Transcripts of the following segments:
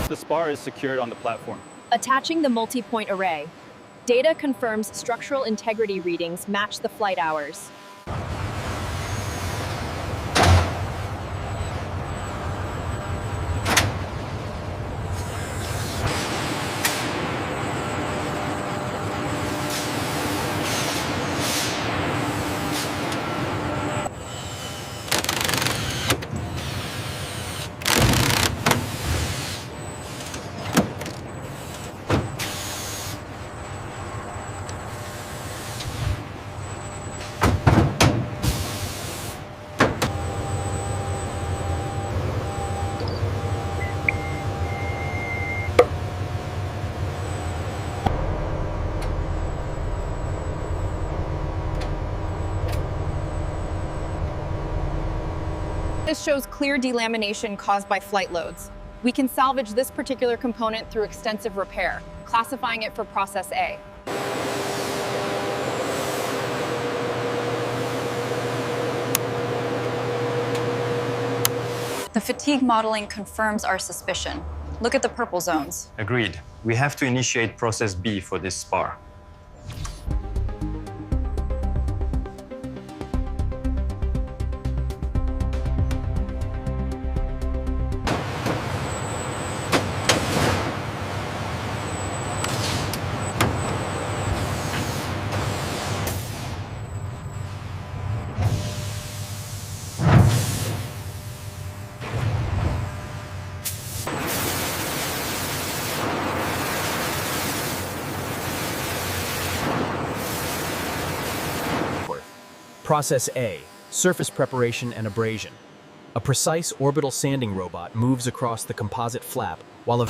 The spar is secured on the platform. Attaching the multi-point array. Data confirms structural integrity readings match the flight hours. This shows clear delamination caused by flight loads. We can salvage this particular component through extensive repair, classifying it for Process A. The fatigue modeling confirms our suspicion. Look at the purple zones. Agreed. We have to initiate Process B for this spar. Process A, surface preparation and abrasion. A precise orbital sanding robot moves across the composite flap while a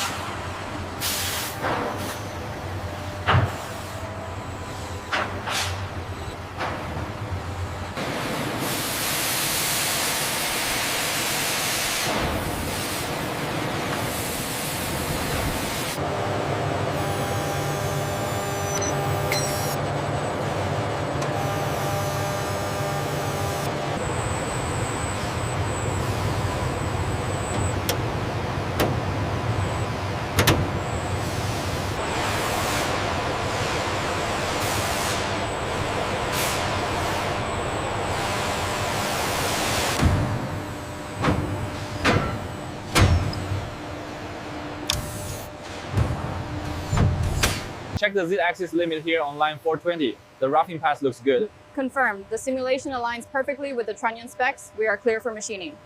Check the Z-axis limit here on line 420. The roughing path looks good. Confirmed. The simulation aligns perfectly with the trunnion specs. We are clear for machining.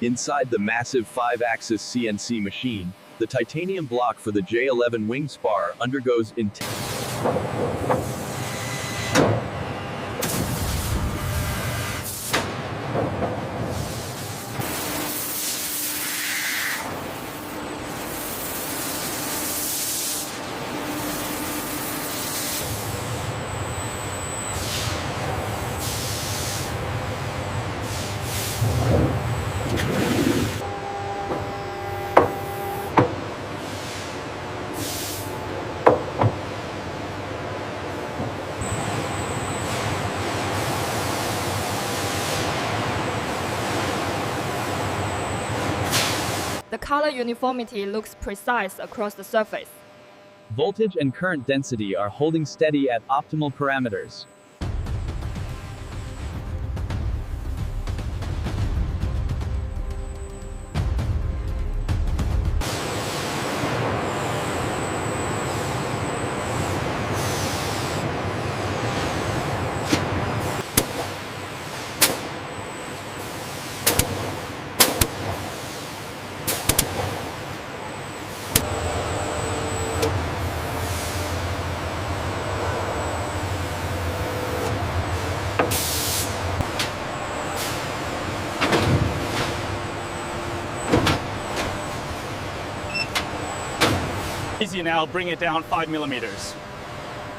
Inside the massive 5-axis CNC machine, the titanium block for the J-11 wing spar undergoes intense. color uniformity looks precise across the surface. Voltage and current density are holding steady at optimal parameters. Easy now, bring it down 5 millimeters.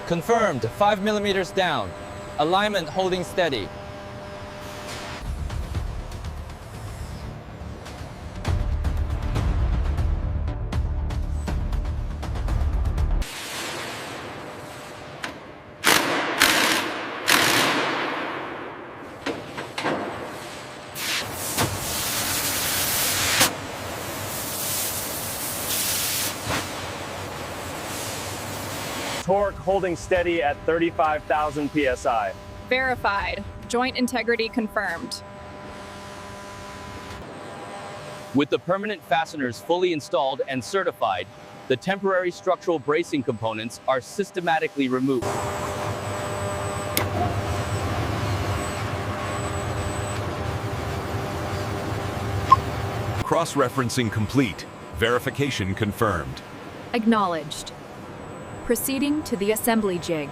Confirmed, 5 millimeters down. Alignment holding steady. Torque holding steady at 35,000 psi. Verified. Joint integrity confirmed. With the permanent fasteners fully installed and certified, the temporary structural bracing components are systematically removed. Cross-referencing complete. Verification confirmed. Acknowledged. Proceeding to the assembly jig.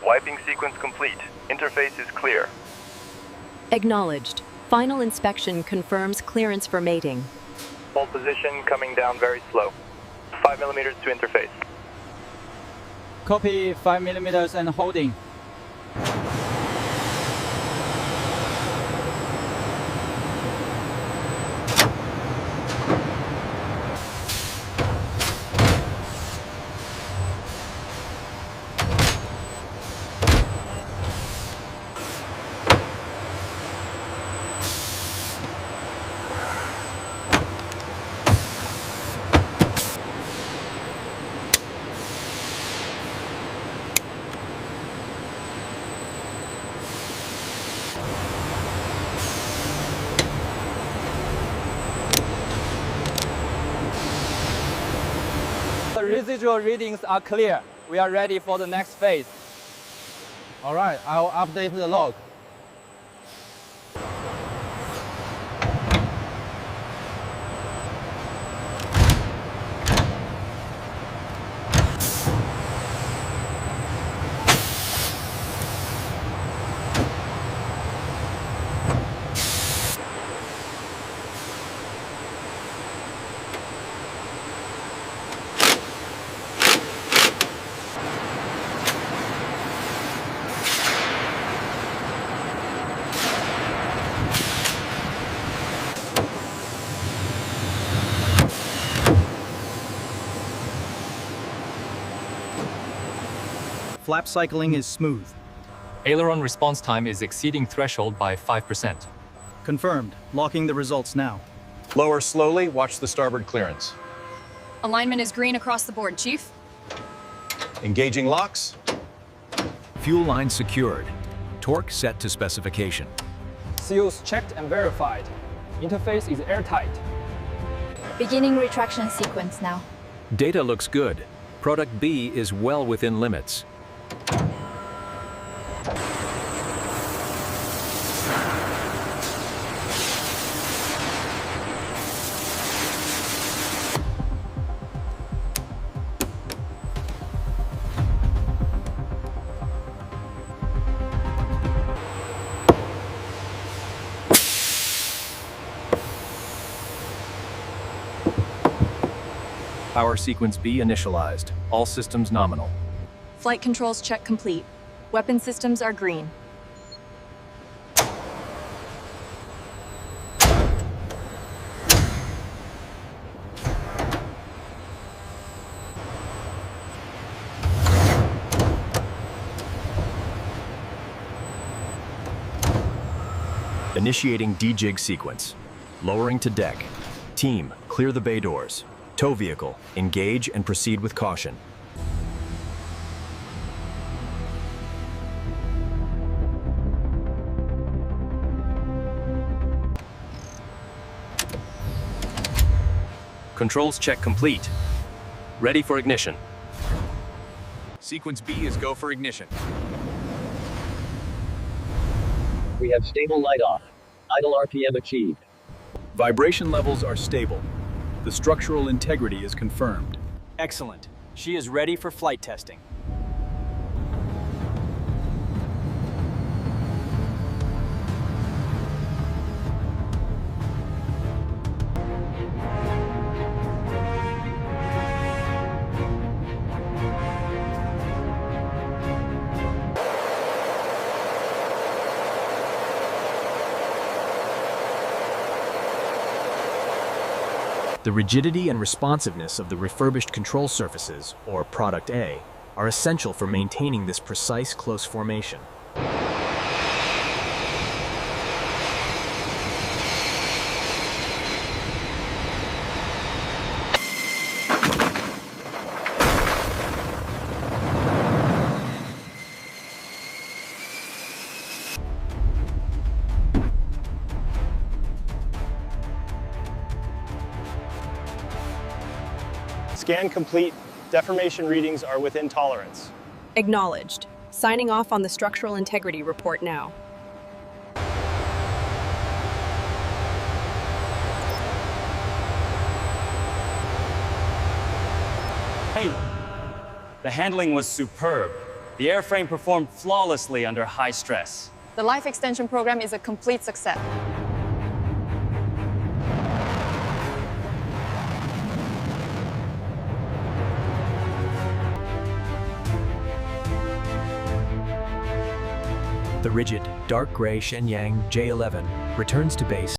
Wiping sequence complete. Interface is clear. Acknowledged. Final inspection confirms clearance for mating. Hold position coming down very slow. 5 millimeters to interface. Copy 5 millimeters and holding. The residual readings are clear. We are ready for the next phase. All right, I'll update the log. Flap cycling is smooth. Aileron response time is exceeding threshold by 5%. Confirmed. Locking the results now. Lower slowly, watch the starboard clearance. Alignment is green across the board, Chief. Engaging locks. Fuel line secured. Torque set to specification. Seals checked and verified. Interface is airtight. Beginning retraction sequence now. Data looks good. Product B is well within limits. Power sequence B initialized. All systems nominal. Flight controls check complete. Weapon systems are green. Initiating de-jig sequence. Lowering to deck. Team, clear the bay doors. Tow vehicle, engage and proceed with caution. Controls check complete. Ready for ignition. Sequence B is go for ignition. We have stable light off. Idle RPM achieved. Vibration levels are stable. The structural integrity is confirmed. Excellent. She is ready for flight testing. The rigidity and responsiveness of the refurbished control surfaces, or Product A, are essential for maintaining this precise close formation. Scan complete. Deformation readings are within tolerance. Acknowledged. Signing off on the structural integrity report now. Hey, the handling was superb. The airframe performed flawlessly under high stress. The life extension program is a complete success. The rigid, dark gray Shenyang J-11 returns to base